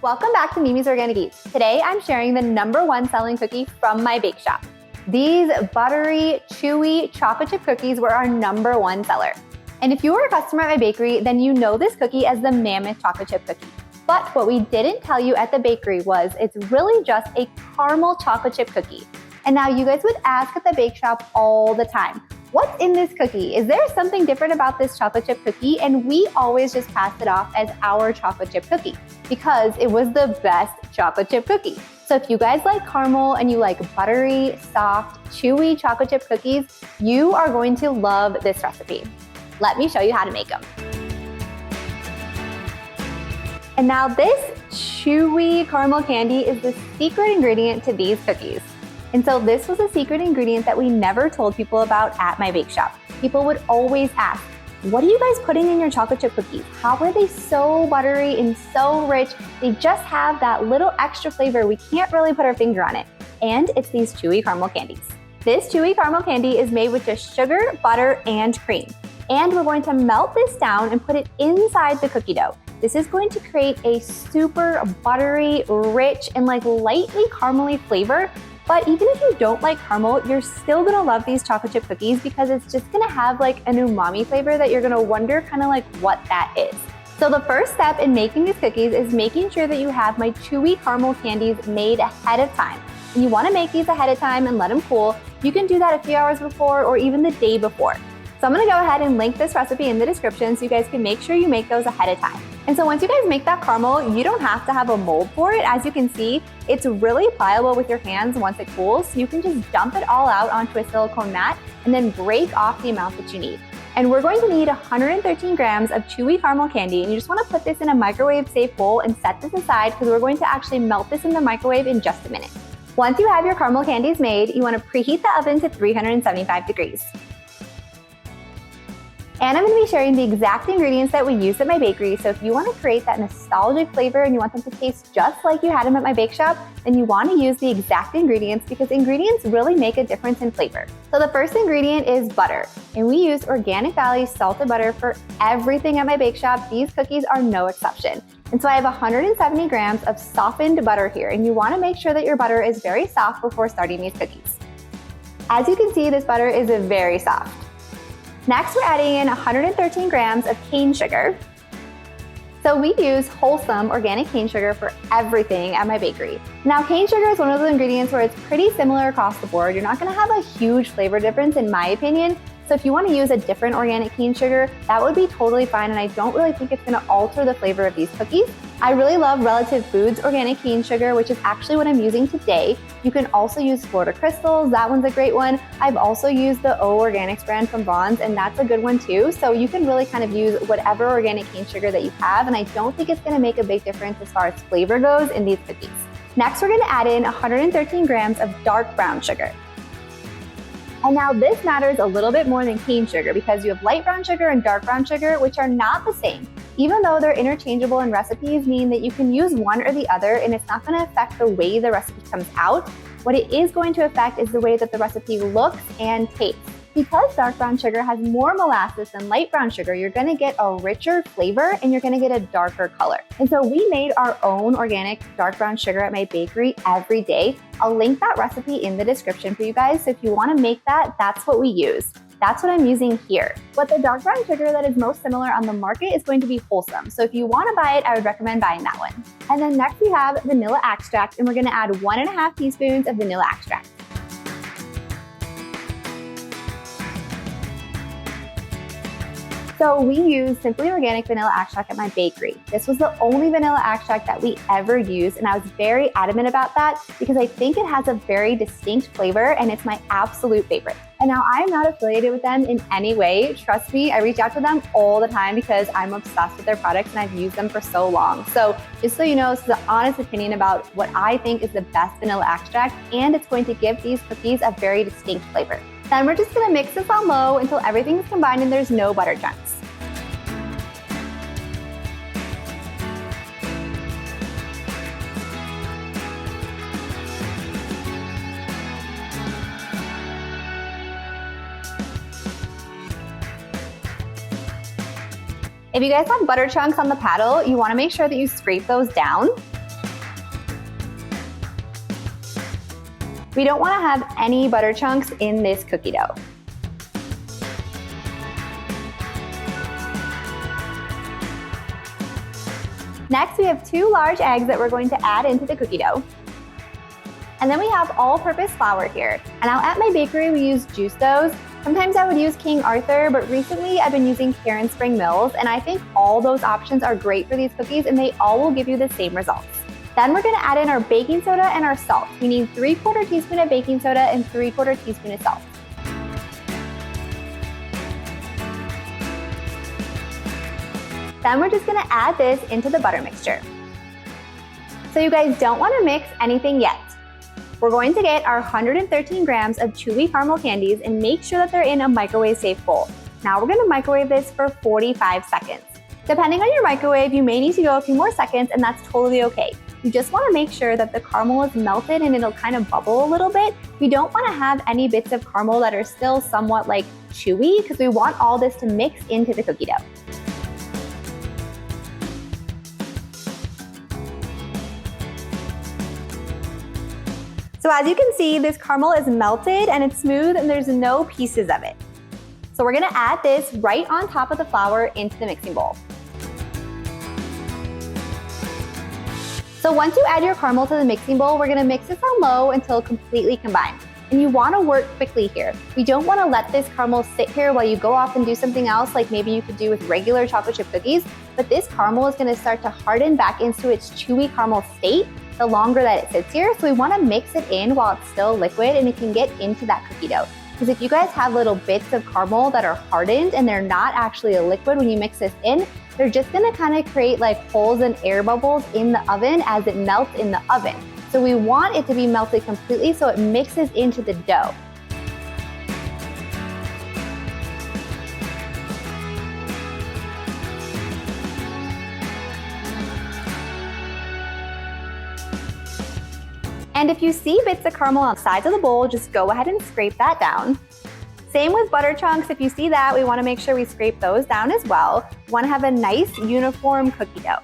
Welcome back to Mimi's Organic Eats. Today I'm sharing the #1 selling cookie from my bake shop. These buttery, chewy chocolate chip cookies were our #1 seller. And if you were a customer at my bakery, then you know this cookie as the Mammoth chocolate chip cookie. But what we didn't tell you at the bakery was it's really just a caramel chocolate chip cookie. And now you guys would ask at the bake shop all the time, what's in this cookie? Is there something different about this chocolate chip cookie? And we always just passed it off as our chocolate chip cookie because it was the best chocolate chip cookie. So if you guys like caramel and you like buttery, soft, chewy chocolate chip cookies, you are going to love this recipe. Let me show you how to make them. And now this chewy caramel candy is the secret ingredient to these cookies. And so this was a secret ingredient that we never told people about at my bake shop. People would always ask, what are you guys putting in your chocolate chip cookies? How are they so buttery and so rich? They just have that little extra flavor. We can't really put our finger on it. And it's these chewy caramel candies. This chewy caramel candy is made with just sugar, butter, and cream. And we're going to melt this down and put it inside the cookie dough. This is going to create a super buttery, rich, and lightly caramely flavor. But even if you don't like caramel, you're still gonna love these chocolate chip cookies because it's just gonna have an umami flavor that you're gonna wonder what that is. So the first step in making these cookies is making sure that you have my chewy caramel candies made ahead of time. And you wanna make these ahead of time and let them cool. You can do that a few hours before or even the day before. So I'm gonna go ahead and link this recipe in the description so you guys can make sure you make those ahead of time. And so once you guys make that caramel, you don't have to have a mold for it. As you can see, it's really pliable with your hands once it cools. So you can just dump it all out onto a silicone mat and then break off the amount that you need. And we're going to need 113 grams of chewy caramel candy. And you just wanna put this in a microwave safe bowl and set this aside because we're going to actually melt this in the microwave in just a minute. Once you have your caramel candies made, you wanna preheat the oven to 375 degrees. And I'm gonna be sharing the exact ingredients that we use at my bakery. So if you wanna create that nostalgic flavor and you want them to taste just like you had them at my bake shop, then you wanna use the exact ingredients because ingredients really make a difference in flavor. So the first ingredient is butter. And we use Organic Valley salted butter for everything at my bake shop. These cookies are no exception. And so I have 170 grams of softened butter here. And you wanna make sure that your butter is very soft before starting these cookies. As you can see, this butter is very soft. Next, we're adding in 113 grams of cane sugar. So we use wholesome organic cane sugar for everything at my bakery. Now, cane sugar is one of those ingredients where it's pretty similar across the board. You're not gonna have a huge flavor difference in my opinion. So if you wanna use a different organic cane sugar, that would be totally fine. And I don't really think it's gonna alter the flavor of these cookies. I really love Relative Foods organic cane sugar, which is actually what I'm using today. You can also use Florida Crystals. That one's a great one. I've also used the O Organics brand from Vaughn's, and that's a good one too. So you can really use whatever organic cane sugar that you have. And I don't think it's gonna make a big difference as far as flavor goes in these cookies. Next, we're gonna add in 113 grams of dark brown sugar. And now this matters a little bit more than cane sugar because you have light brown sugar and dark brown sugar, which are not the same. Even though they're interchangeable in recipes, meaning that you can use one or the other and it's not gonna affect the way the recipe comes out. What it is going to affect is the way that the recipe looks and tastes. Because dark brown sugar has more molasses than light brown sugar, you're gonna get a richer flavor and you're gonna get a darker color. And so we made our own organic dark brown sugar at my bakery every day. I'll link that recipe in the description for you guys. So if you wanna make that, that's what we use. That's what I'm using here. But the dark brown sugar that is most similar on the market is going to be wholesome. So if you wanna buy it, I would recommend buying that one. And then next we have vanilla extract, and we're gonna add 1.5 teaspoons of vanilla extract. So we use Simply Organic vanilla extract at my bakery. This was the only vanilla extract that we ever used, and I was very adamant about that because I think it has a very distinct flavor and it's my absolute favorite. And now I am not affiliated with them in any way. Trust me, I reach out to them all the time because I'm obsessed with their products and I've used them for so long. So just so you know, this is an honest opinion about what I think is the best vanilla extract, and it's going to give these cookies a very distinct flavor. Then we're just gonna mix this on low until everything is combined and there's no butter chunks. If you guys have butter chunks on the paddle, you wanna make sure that you scrape those down. We don't want to have any butter chunks in this cookie dough. Next, we have 2 large eggs that we're going to add into the cookie dough. And then we have all-purpose flour here. And now at my bakery, we use juice doughs. Sometimes I would use King Arthur, but recently I've been using Karen Spring Mills, and I think all those options are great for these cookies, and they all will give you the same results. Then we're gonna add in our baking soda and our salt. We need 3/4 teaspoon of baking soda and 3/4 teaspoon of salt. Then we're just gonna add this into the butter mixture. So you guys don't wanna mix anything yet. We're going to get our 113 grams of chewy caramel candies and make sure that they're in a microwave safe bowl. Now we're gonna microwave this for 45 seconds. Depending on your microwave, you may need to go a few more seconds, and that's totally okay. You just wanna make sure that the caramel is melted and it'll kind of bubble a little bit. We don't wanna have any bits of caramel that are still somewhat like chewy, because we want all this to mix into the cookie dough. So as you can see, this caramel is melted and it's smooth and there's no pieces of it. So we're gonna add this right on top of the flour into the mixing bowl. So once you add your caramel to the mixing bowl, we're gonna mix this on low until completely combined. And you wanna work quickly here. We don't wanna let this caramel sit here while you go off and do something else, like maybe you could do with regular chocolate chip cookies, but this caramel is gonna start to harden back into its chewy caramel state the longer that it sits here. So we wanna mix it in while it's still liquid and it can get into that cookie dough. Because if you guys have little bits of caramel that are hardened and they're not actually a liquid when you mix this in, they're just gonna kind of create like holes and air bubbles in the oven as it melts in the oven. So we want it to be melted completely so it mixes into the dough. And if you see bits of caramel on the sides of the bowl, just go ahead and scrape that down. Same with butter chunks. If you see that, we wanna make sure we scrape those down as well. We wanna have a nice uniform cookie dough.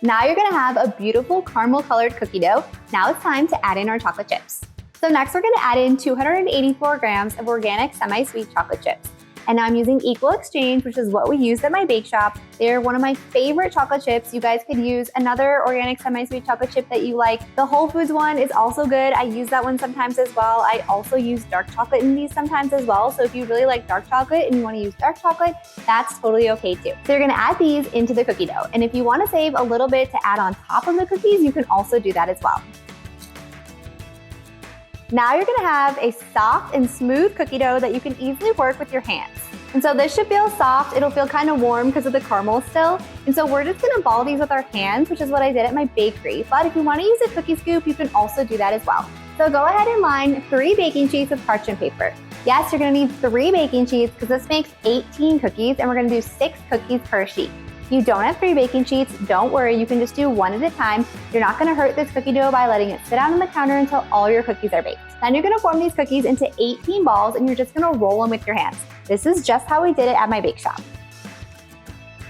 Now you're gonna have a beautiful caramel colored cookie dough. Now it's time to add in our chocolate chips. So next we're gonna add in 284 grams of organic semi-sweet chocolate chips. And now I'm using Equal Exchange, which is what we use at my bake shop. They're one of my favorite chocolate chips. You guys could use another organic semi-sweet chocolate chip that you like. The Whole Foods one is also good. I use that one sometimes as well. I also use dark chocolate in these sometimes as well. So if you really like dark chocolate and you want to use dark chocolate, that's totally okay too. So you're gonna add these into the cookie dough. And if you want to save a little bit to add on top of the cookies, you can also do that as well. Now you're gonna have a soft and smooth cookie dough that you can easily work with your hands. And so this should feel soft. It'll feel kind of warm because of the caramel still. And so we're just gonna ball these with our hands, which is what I did at my bakery. But if you wanna use a cookie scoop, you can also do that as well. So go ahead and line 3 baking sheets of parchment paper. Yes, you're gonna need 3 baking sheets because this makes 18 cookies and we're gonna do 6 cookies per sheet. If you don't have 3 baking sheets, don't worry, you can just do 1 at a time. You're not gonna hurt this cookie dough by letting it sit out on the counter until all your cookies are baked. Then you're gonna form these cookies into 18 balls and you're just gonna roll them with your hands. This is just how we did it at my bake shop.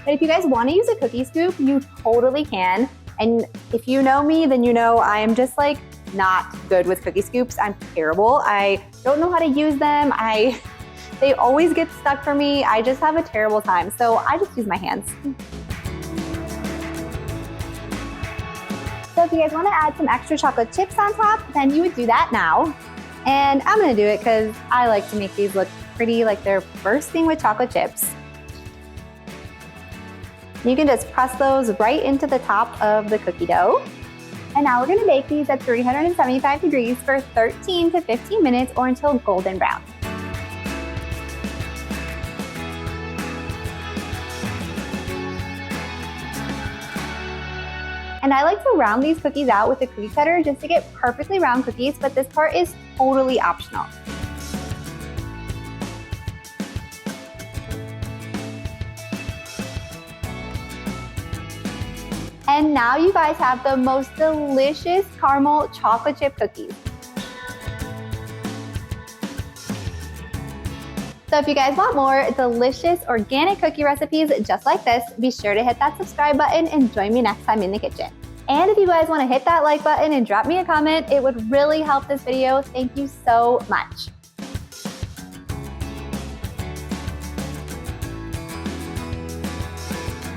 But if you guys wanna use a cookie scoop, you totally can. And if you know me, then you know I am just like not good with cookie scoops. I'm terrible. I don't know how to use them. They always get stuck for me. I just have a terrible time. So I just use my hands. So if you guys wanna add some extra chocolate chips on top, then you would do that now. And I'm gonna do it because I like to make these look pretty, like they're bursting with chocolate chips. You can just press those right into the top of the cookie dough. And now we're gonna bake these at 375 degrees for 13 to 15 minutes or until golden brown. And I like to round these cookies out with a cookie cutter just to get perfectly round cookies, but this part is totally optional. And now you guys have the most delicious caramel chocolate chip cookies. So if you guys want more delicious organic cookie recipes just like this, be sure to hit that subscribe button and join me next time in the kitchen. And if you guys want to hit that like button and drop me a comment, it would really help this video. Thank you so much.